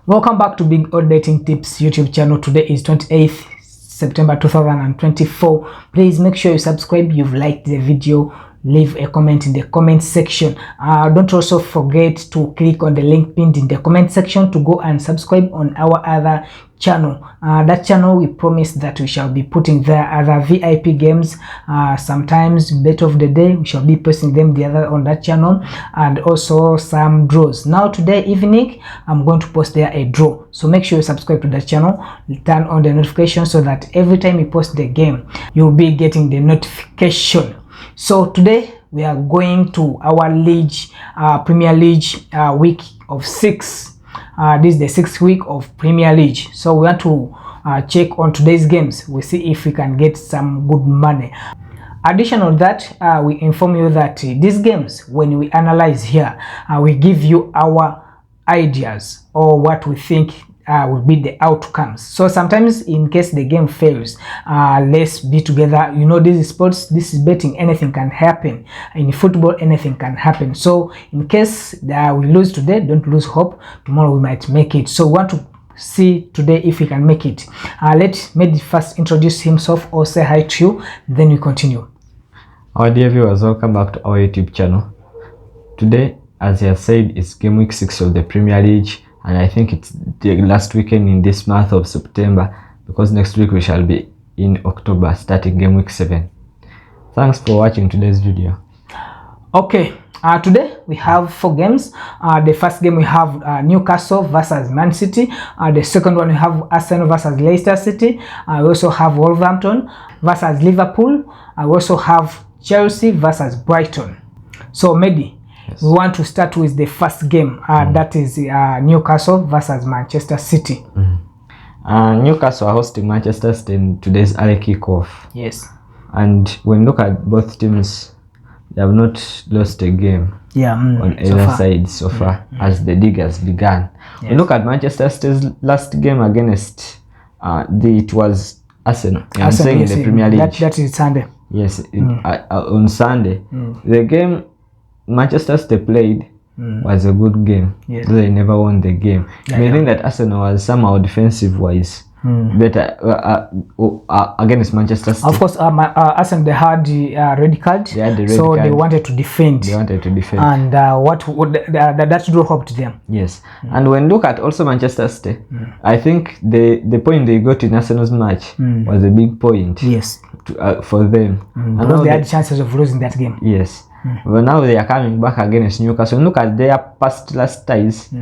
Welcome back to Big Odd Betting Tips YouTube channel. Today is 28th September 2024. Please make sure you subscribe, you've liked the video, leave a comment in the comment section. Don't also forget to click on the link pinned in the comment section to go and subscribe on our other channel. That channel, we promise that we shall be putting there other VIP games, sometimes bet of the day, we shall be posting them the other on that channel, and also some draws. Now today evening I'm going to post there a draw, so make sure you subscribe to that channel, turn on the notification so that every time we post the game you'll be getting the notification. So today we are going to our league, Premier League, week of 6. This is the 6th week of Premier League, so we want to check on today's games. We see if we can get some good money. Additional that, we inform you that these games, when we analyze here, we give you our ideas or what we think will be the outcomes. So sometimes in case the game fails, let's be together. You know, this is sports, this is betting, anything can happen. In football, anything can happen. So in case we lose today, don't lose hope. Tomorrow we might make it. So we want to see today if we can make it. Let Mehdi first introduce himself or say hi to you, then we continue. Our dear viewers, welcome back to our YouTube channel. Today, as I have said, it's game week 6 of the Premier League, and I think it's the last weekend in this month of September, because next week we shall be in October starting game week 7. Thanks for watching today's video. Okay, today we have 4 games. The first game we have Newcastle versus Man City. The second one we have Arsenal versus Leicester City. We also have Wolverhampton versus Liverpool. We also have Chelsea versus Brighton. So Mehdi, yes, we want to start with the first game, that is Newcastle versus Manchester City. Newcastle are hosting Manchester City in today's early kickoff. Yes. And when you look at both teams, they have not lost a game on either side so far as the league has begun. Yes. When you look at Manchester City's last game against it was Arsenal. I'm saying in the Premier League. That is Sunday. Yes, on Sunday. The game Manchester City played was a good game. Yes. They never won the game. I think that Arsenal was somehow defensive wise better against Manchester City. Of course, Arsenal, they had the red card, so they wanted to defend. And that drew hope to them. Yes. And when look at also Manchester City, I think the point they got in Arsenal's match was a big point. Yes. For them. And because they had chances of losing that game. Yes. But now they are coming back against Newcastle. Look at their past last ties.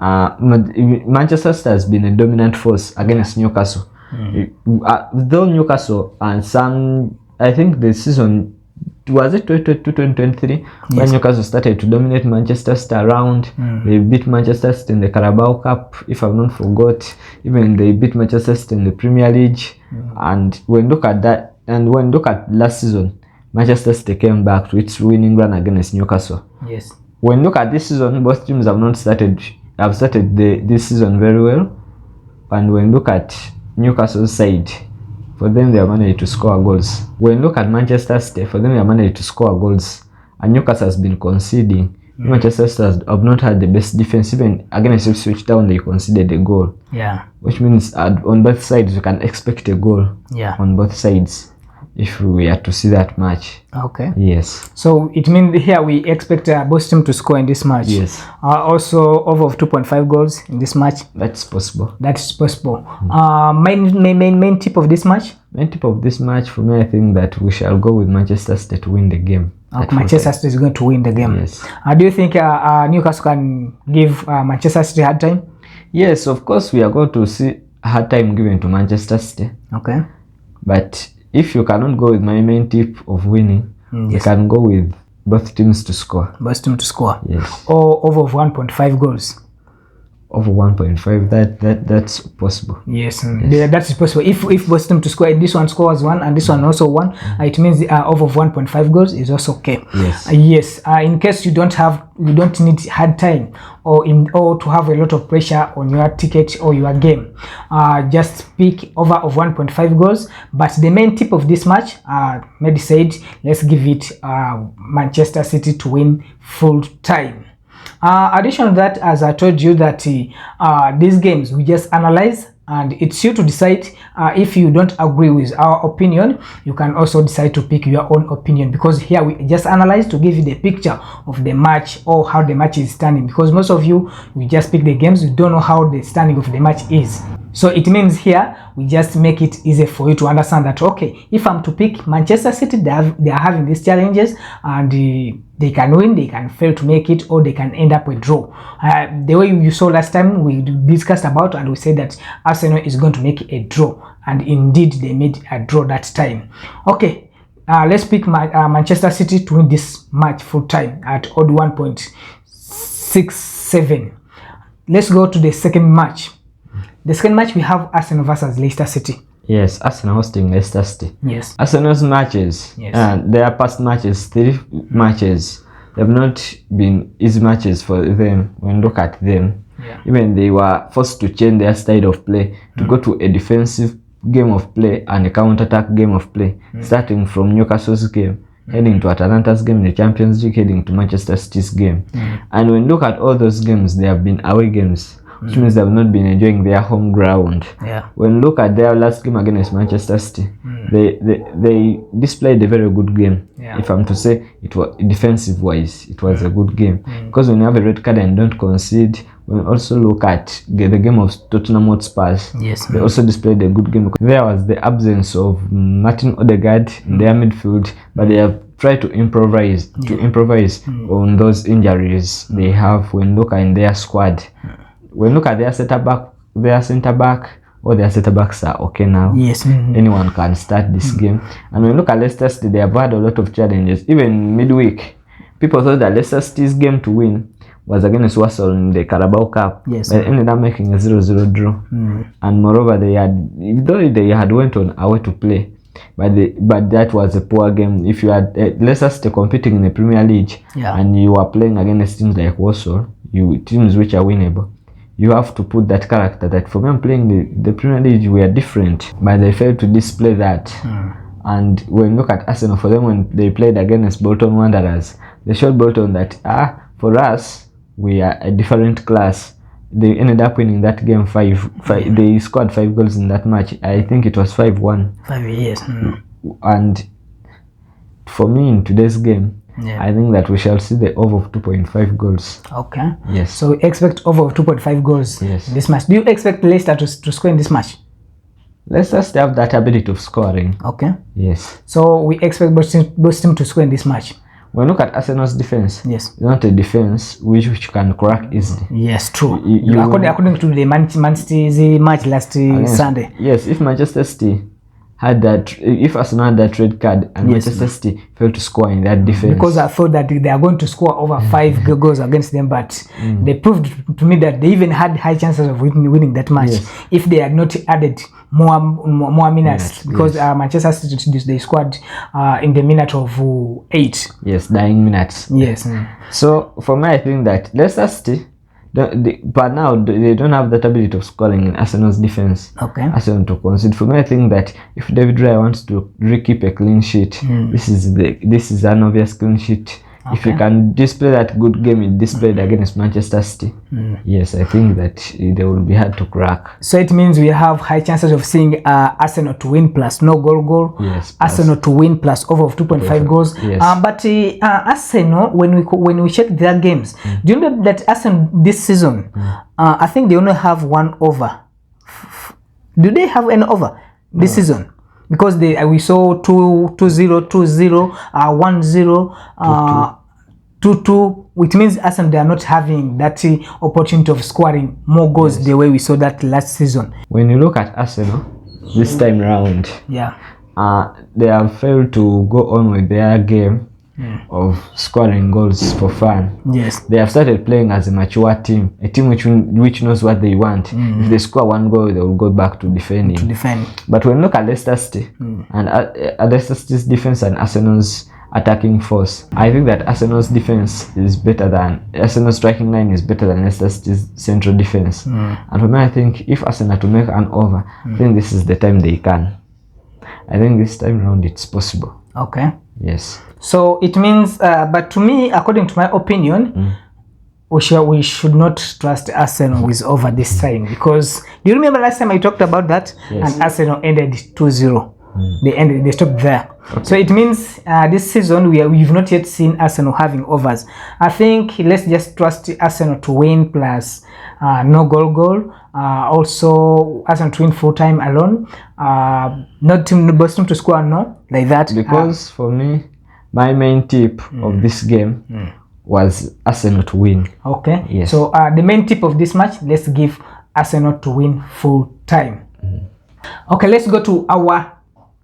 Manchester City has been a dominant force against Newcastle. Though Newcastle and some, I think the season, was it 2023 when Newcastle started to dominate Manchester City around. They beat Manchester City in the Carabao Cup, if I've not forgot. Even they beat Manchester City in the Premier League. And when look at that, and when look at last season, Manchester City came back to its winning run against Newcastle. Yes. When look at this season, both teams have started this season very well. And when look at Newcastle's side, for them they have managed to score goals. When look at Manchester City, for them they have managed to score goals. And Newcastle has been conceding. Manchester City have not had the best defense. Even against Ipswich Town, they conceded a goal. Yeah. Which means on both sides you can expect a goal. Yeah. On both sides, if we are to see that match. Okay. Yes. So it means here we expect both teams to score in this match. Yes. Also over 2.5 goals in this match. That's possible. That's possible. Main tip of this match? Main tip of this match for me, I think that we shall go with Manchester City to win the game. Manchester City is going to win the game. Yes. Do you think Newcastle can give Manchester City hard time? Yes, of course we are going to see hard time given to Manchester City. Okay. But if you cannot go with my main tip of winning, you can go with both teams to score. Both teams to score. Yes. Or over 1.5 goals. Over 1.5, that's possible. Yes, that is possible. If both teams to score, this one scores 1 and this one also 1, it means over 1.5 goals is also okay. Yes. Yes. In case you don't need hard time or to have a lot of pressure on your ticket or your game, just pick over of 1.5 goals. But the main tip of this match, Mehdi said, let's give it Manchester City to win full time. Addition to that, as I told you that these games we just analyze, and it's you to decide. If you don't agree with our opinion, you can also decide to pick your own opinion, because here we just analyze to give you the picture of the match or how the match is standing, because most of you we just pick the games, you don't know how the standing of the match is. So it means here we just make it easy for you to understand that, okay, if I'm to pick Manchester City, they are having these challenges, and they can win, they can fail to make it, or they can end up with draw. The way you saw last time, we discussed about, and we said that Arsenal is going to make a draw, and indeed they made a draw that time. Okay, let's pick Manchester City to win this match full time at odd 1.67. Let's go to the second match. The second match, we have Arsenal versus Leicester City. Yes, Arsenal hosting Leicester City. Yes. Arsenal's matches, their past matches, 3 matches, they've not been easy matches for them. When you look at them, even they were forced to change their style of play to go to a defensive game of play and a counter-attack game of play, starting from Newcastle's game, heading to Atalanta's game in the Champions League, heading to Manchester City's game. And when you look at all those games, they have been away games, which means they have not been enjoying their home ground. When you look at their last game against Manchester City, they displayed a very good game. If I'm to say, it was defensive wise, it was a good game, because when you have a red card and don't concede, when you also look at the game of Tottenham Hotspur, they also displayed a good game. There was the absence of Martin Odegaard in their midfield, but they have tried to improvise on those injuries they have. When you look at their squad, when you look at their centre back, or their centre backs are okay now. Anyone can start this game. And when you look at Leicester City, they have had a lot of challenges. Even midweek, people thought that Leicester City's game to win was against Walsall in the Carabao Cup. But they ended up making a 0-0 draw. And moreover, they had went on away to play, but that was a poor game. If you had Leicester City competing in the Premier League, and you are playing against teams like Walsall, teams which are winnable, you have to put that character that for them playing the Premier League, we are different. But they failed to display that. And when you look at Arsenal, for them, when they played against Bolton Wanderers, they showed Bolton that for us, we are a different class. They ended up winning that game 5-5. They scored 5 goals in that match. I think it was 5-1. 5 years. And for me, in today's game, I think that we shall see the over of 2.5 goals. Okay. Yes. So we expect over of 2.5 goals in this match. Do you expect Leicester to score in this match? Leicester still have that ability of scoring. Okay. Yes. So we expect both teams to score in this match. When you look at Arsenal's defense, it's not a defense which can crack easily. Yes, true. According to the Man City match last Sunday. Yes, if Manchester City had that, if Arsenal had that red card and Manchester City failed to score in that defense, because I thought that they are going to score over 5 goals against them, but they proved to me that they even had high chances of winning that match if they had not added more minutes, because Manchester City, they scored in the minute of 8. Yes, dying minutes. Yes. So for me, I think that Leicester City, but now they don't have that ability of scoring in Arsenal's defense. Okay. Arsenal to concede. For me, I think that if David Raya wants to keep a clean sheet, this is an obvious clean sheet. If you can display that good game you displayed against Manchester City, yes, I think that they will be hard to crack. So it means we have high chances of seeing Arsenal to win plus no goal. Yes. Arsenal to win plus over of 2.5 goals. Yes. But Arsenal, when we check their games, do you know that Arsenal this season, I think they only have 1 over. Do they have an over this season? Because we saw 2-0, 2-0, 1-0, 2-2, which means Arsenal, they are not having that opportunity of scoring more goals the way we saw that last season. When you look at Arsenal this time round, they have failed to go on with their game of scoring goals for fun. Yes. They have started playing as a mature team, a team which knows what they want. If they score 1 goal, they will go back to defending. But when you look at Leicester City and Leicester City's defense and Arsenal's attacking force, I think that Arsenal's defense is better than Arsenal's striking line is better than Leicester City's central defense. And for me, I think if Arsenal to make an over, I think this is the time they can. I think this time around it's possible. Okay. Yes. So it means, but to me, according to my opinion, we should not trust Arsenal with over this time, because do you remember last time I talked about that? Yes. And Arsenal ended 2-0. They stopped there. Okay. So it means this season we've not yet seen Arsenal having overs. I think let's just trust Arsenal to win plus no goal. Also Arsenal to win full time alone. Not both team to score, no, like that. Because for me, my main tip of this game was Arsenal to win. Okay. Yes. So the main tip of this match, let's give Arsenal to win full time. Okay, let's go to our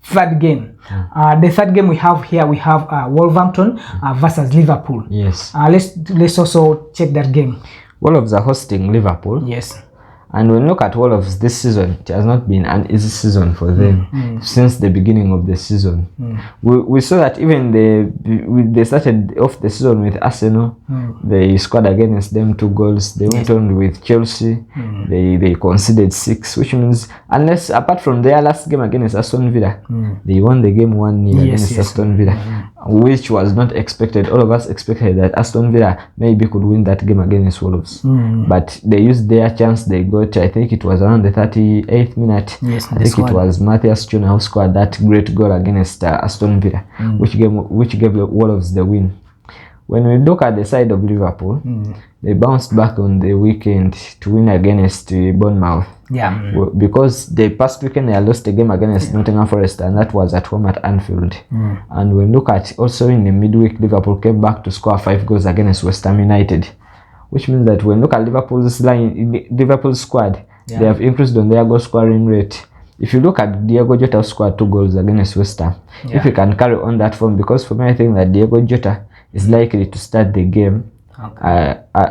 third game. The third game we have here, we have Wolverhampton versus Liverpool. Yes. Let's also check that game. Wolves are hosting Liverpool. Yes. And when we look at Wolves this season, it has not been an easy season for them since the beginning of the season. We saw that even they started off the season with Arsenal. They scored against them 2 goals. They went on with Chelsea. They conceded 6, which means unless apart from their last game against Aston Villa, they won the game 1-0 against Aston Villa, which was not expected. All of us expected that Aston Villa maybe could win that game against Wolves, but they used their chance. They got, I think it was around the 38th minute. Yes, I think it was Matthias Cunha who scored that great goal against Aston Villa, which gave the Wolves the win. When we look at the side of Liverpool, they bounced back on the weekend to win against Bournemouth. Yeah. Because the past weekend they lost a game against Nottingham Forest, and that was at home at Anfield. And when we look at also in the midweek, Liverpool came back to score 5 goals against West Ham United, which means that when we look at Liverpool's squad, they have increased on their goal scoring rate. If you look at Diego Jota scored 2 goals against West Ham, if he can carry on that form, because for me I think that Diego Jota is likely to start the game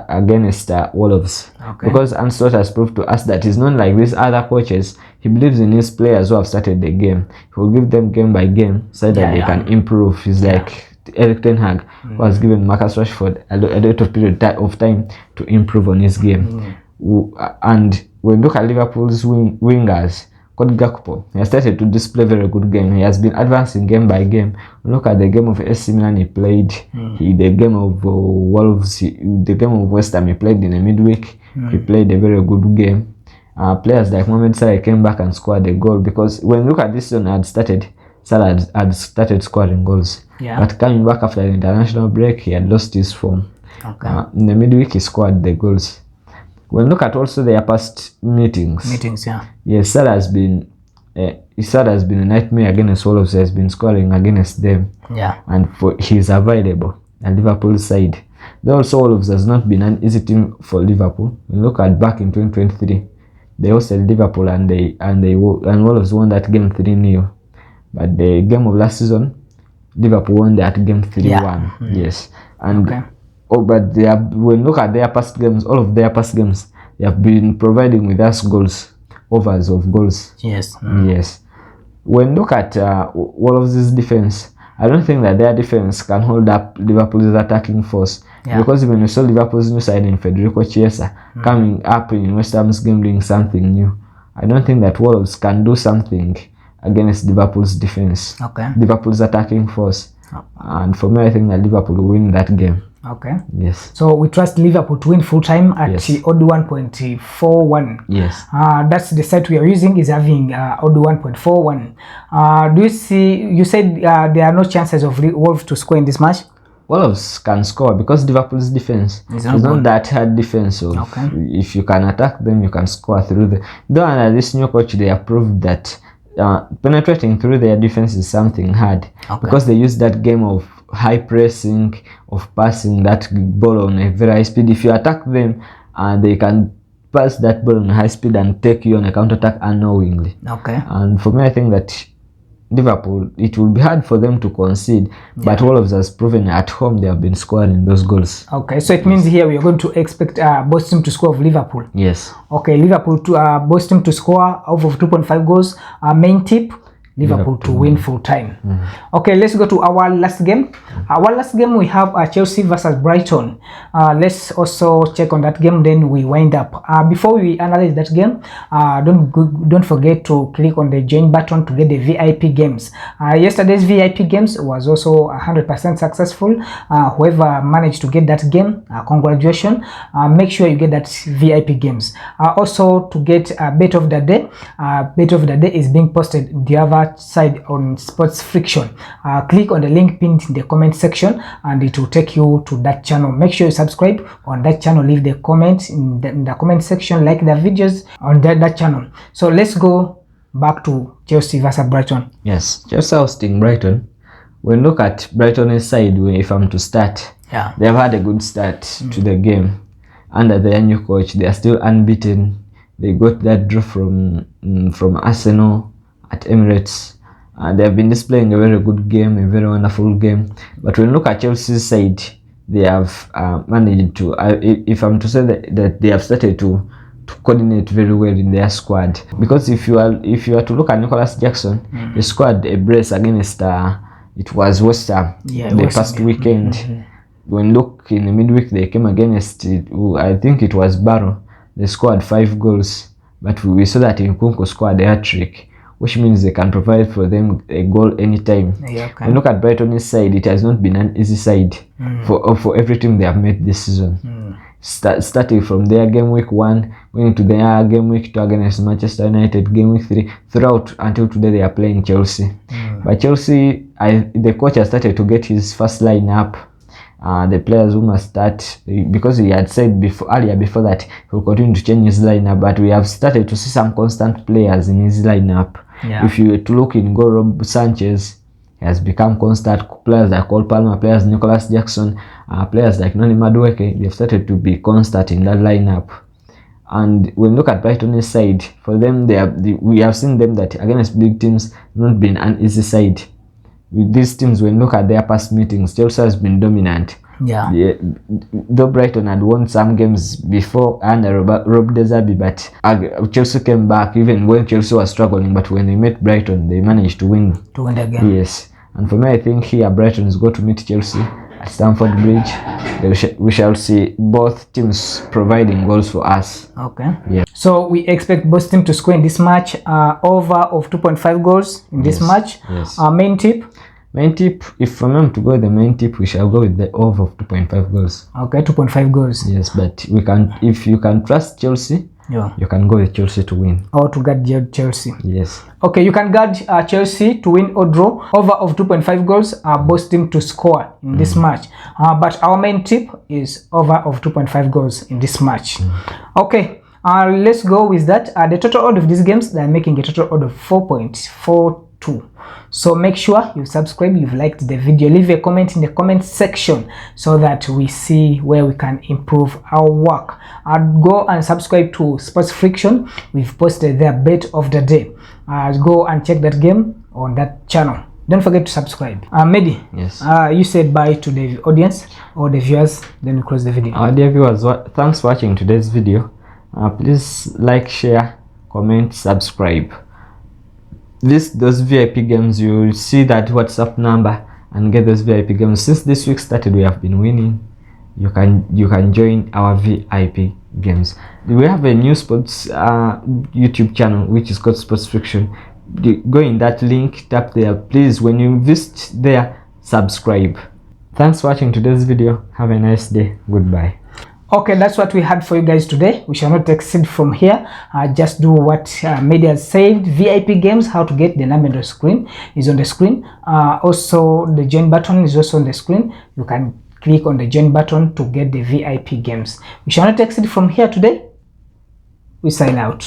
against Wolves, because Ancelotti has proved to us that he's not like these other coaches. He believes in his players who have started the game. He will give them game by game so that they can improve. He's like Eric Ten Hag, who has given Marcus Rashford a lot of period of time to improve on his game. And when we look at Liverpool's wingers, Cody Gakpo, he has started to display very good game. He has been advancing game by game. Look at the game of AC Milan he played. The game of Wolves, the game of West Ham he played in the midweek. He played a very good game. Players like Mohamed Salah came back and scored a goal, because when you look at this season Salah had started scoring goals. But coming back after the international break, he had lost his form. In the midweek he scored the goals. When we look at also their past meetings, yes, Salah has been a nightmare against Wolves. He has been scoring against them, and he's available at Liverpool's side. Though also Wolves has not been an easy team for Liverpool. When we look at back in 2023, they hosted Liverpool and Wolves won that game 3-0. But the game of last season, Liverpool won that game 3-1. Yes, and but when look at their past games, all of their past games, they have been providing with us overs of goals. Yes. When look at Wolves' defense, I don't think that their defense can hold up Liverpool's attacking force. Because when we saw Liverpool's new signing Federico Chiesa coming up in West Ham's game doing something new, I don't think that Wolves can do something against Liverpool's defense, Liverpool's attacking force. And for me, I think that Liverpool will win that game. Yes. So we trust Liverpool to win full time at odd 1.41. Yes. That's the site we are using, is having odd 1.41. Do you see? You said there are no chances of Wolves to score in this match. Wolves can score because Liverpool's defense is not that hard defense. So if you can attack them, you can score through the. Though under this new coach, they have proved that penetrating through their defense is something hard, because they use that game of high pressing, of passing that ball on a very high speed. If you attack them, they can pass that ball on high speed and take you on a counter attack unknowingly. And for me, I think that Liverpool, it will be hard for them to concede, but Wolves has proven at home they have been scoring those goals. So it means here we are going to expect both teams to score of Liverpool. Yes. Liverpool to both teams to score over 2.5 goals. Main tip, Liverpool to win full time. Okay, let's go to our last game. Our last game, we have Chelsea versus Brighton. Let's also check on that game, then we wind up. Before we analyze that game, don't forget to click on the join button to get the VIP games. Yesterday's VIP games was also 100% successful. Whoever managed to get that game, congratulations. Make sure you get that VIP games. Also, to get bet of the day, bet of the day is being posted the other side on Sports Friction. Click on the link pinned in the comment section and it will take you to that channel. Make sure you subscribe on that channel, leave the comment in the comment section, like the videos on that channel. So let's go back to Chelsea versus Brighton. Yes, Chelsea hosting Brighton. When look at Brighton's side, if I'm to start, they've had a good start to the game. Under their new coach, they are still unbeaten. They got that draw from Arsenal at Emirates. They have been displaying a very good game, a very wonderful game. But when you look at Chelsea's side, they have managed to, if I'm to say that they have started to coordinate very well in their squad. Because if you are to look at Nicholas Jackson, the squad brace against it was West Ham the past weekend. When look in the midweek, they came against I think it was Barrow. They scored 5 goals, but we saw that Nkunku scored a hat-trick, which means they can provide for them a goal anytime. When look at Brighton's side, it has not been an easy side for every team they have met this season. Starting from their game week 1, going to their game week 2 against Manchester United, game week 3, throughout until today they are playing Chelsea. But Chelsea, the coach has started to get his first line up. The players who must start, because he had said earlier before that he will continue to change his lineup, but we have started to see some constant players in his lineup. If you were to look in goal, Rob Sanchez has become constant. Players like Cole Palmer, players Nicholas Jackson, players like Noni Madueke, they've started to be constant in that lineup. And when you look at Brighton's side, for them, we have seen them that against big teams not been an easy side. With these teams, when you look at their past meetings, Chelsea has been dominant. Though Brighton had won some games before under Rob De Zerbi, but Chelsea came back even when Chelsea was struggling. But when they met Brighton, they managed to win. To win the game. Yes. And for me, I think here Brighton is going to meet Chelsea at Stamford Bridge. We shall see both teams providing goals for us. Okay. So we expect both teams to score in this match. Over of 2.5 goals in this match. Main tip. Main tip, if I'm to go with the main tip, we shall go with the over of 2.5 goals. Okay, 2.5 goals. Yes, but we can, if you can trust Chelsea, you can go with Chelsea to win. Or to guard Chelsea. Yes. Okay, you can guard Chelsea to win or draw. Over of 2.5 goals, both teams to score in this match. But our main tip is over of 2.5 goals in this match. Okay, let's go with that. The total odd of these games, they are making a total odd of 4.42. So make sure you subscribe, you've liked the video, leave a comment in the comment section so that we see where we can improve our work. I'll go and subscribe to Sports Friction. We've posted their bet of the day. Go and check that game on that channel. Don't forget to subscribe. Mehdi, yes. You said bye to the audience or the viewers, then we close the video. Dear viewers, thanks for watching today's video. Please like, share, comment, subscribe. Those VIP games, you'll see that WhatsApp number and get those VIP games. Since this week started, we have been winning. You can join our VIP games. We have a new sports YouTube channel which is called Sports Friction. Go in that link, tap there. Please, when you visit there, subscribe. Thanks for watching today's video. Have a nice day. Goodbye. Okay, that's what we had for you guys today. We shall not exceed from here. Just do what media has said. VIP games, how to get the number on the screen is on the screen. Also, the join button is also on the screen. You can click on the join button to get the VIP games. We shall not exceed from here today. We sign out.